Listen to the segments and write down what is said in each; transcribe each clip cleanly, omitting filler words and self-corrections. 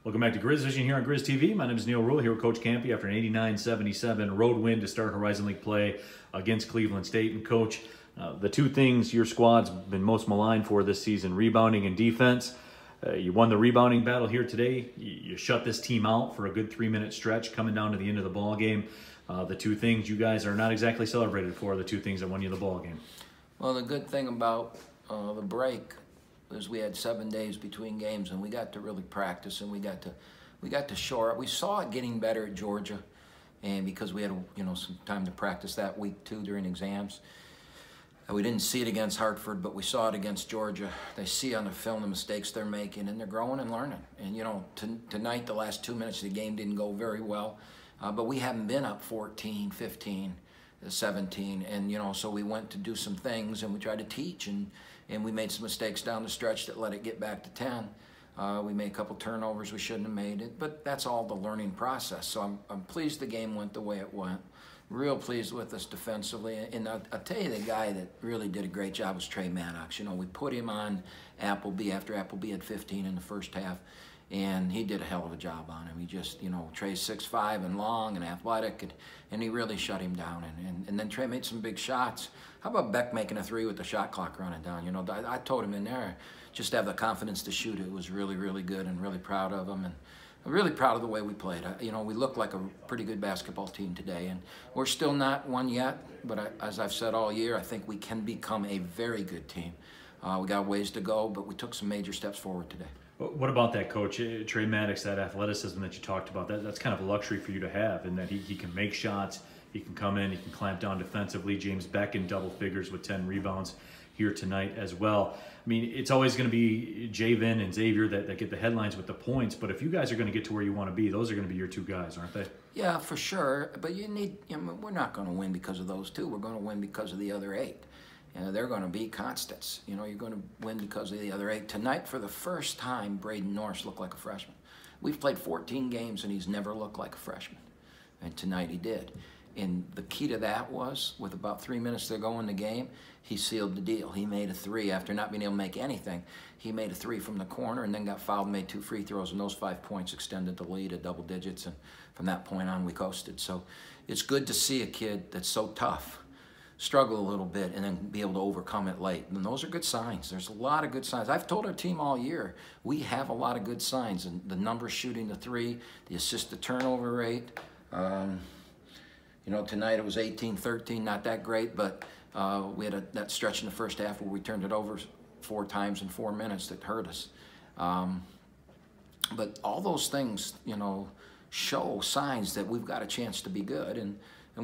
Welcome back to Grizz Vision here on Grizz TV. My name is Neal Ruhl here with Coach Kampe after an 89-77 road win to start Horizon League play against Cleveland State. And Coach, the two things your squad's been most maligned for this season, rebounding and defense. You won the rebounding battle here today. You shut this team out for a good 3-minute stretch coming down to the end of the ball game. The two things you guys are not exactly celebrated for, the two things that won you the ball game. Well, the good thing about the break is we had 7 days between games, and we got to really practice, and we got to shore up. We saw it getting better at Georgia, and because we had some time to practice that week too during exams. We didn't see it against Hartford, but we saw it against Georgia. They see on the film the mistakes they're making, and they're growing and learning. And tonight, the last 2 minutes of the game didn't go very well, but we haven't been up 14, 15, 17, and so we went to do some things, and we tried to teach, and we made some mistakes down the stretch that let it get back to 10. We made a couple turnovers we shouldn't have made it, but that's all the learning process. So I'm pleased the game went the way it went. Real pleased with us defensively, and I'll tell you the guy that really did a great job was Trey Maddox. We put him on Appleby after Appleby had 15 in the first half, and he did a hell of a job on him. He just, Trey's 6'5" and long and athletic, and he really shut him down. And then Trey made some big shots. How about Beck making a 3 with the shot clock running down? I told him in there, just have the confidence to shoot it. It was really, really good, and really proud of him. And I'm really proud of the way we played. We looked like a pretty good basketball team today, and we're still not one yet, but as I've said all year, I think we can become a very good team. We got ways to go, but we took some major steps forward today. What about that, Coach? Trey Maddox, that athleticism that you talked about, that's kind of a luxury for you to have, in that he can make shots, he can come in, he can clamp down defensively. James Beck in double figures with 10 rebounds here tonight as well. I mean, it's always going to be Javen and Xavier that get the headlines with the points, but if you guys are going to get to where you want to be, those are going to be your two guys, aren't they? Yeah, for sure, but we're not going to win because of those two. We're going to win because of the other 8. They're going to be constants. You're going to win because of the other 8. Tonight, for the first time, Braden Norris looked like a freshman. We've played 14 games, and he's never looked like a freshman. And tonight he did. And the key to that was, with about 3 minutes to go in the game, he sealed the deal. He made a 3 after not being able to make anything. He made a 3 from the corner and then got fouled and made 2 free throws, and those 5 points extended the lead at double digits, and from that point on we coasted. So it's good to see a kid that's so tough struggle a little bit and then be able to overcome it late. And those are good signs. There's a lot of good signs. I've told our team all year, we have a lot of good signs. And the numbers shooting the 3, the assist to turnover rate. Tonight it was 18-13, not that great, but we had that stretch in the first half where we turned it over 4 times in 4 minutes that hurt us. But all those things, show signs that we've got a chance to be good, and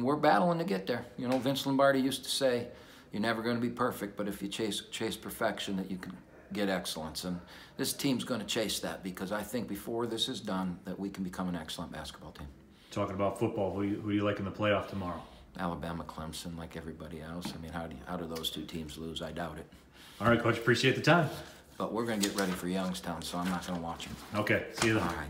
we're battling to get there. Vince Lombardi used to say, you're never going to be perfect, but if you chase perfection, that you can get excellence. And this team's going to chase that, because I think before this is done, that we can become an excellent basketball team. Talking about football, who do you like in the playoff tomorrow? Alabama, Clemson, like everybody else. I mean, how do those 2 teams lose? I doubt it. All right, Coach, appreciate the time. But we're going to get ready for Youngstown, so I'm not going to watch them. Okay, see you then. All right.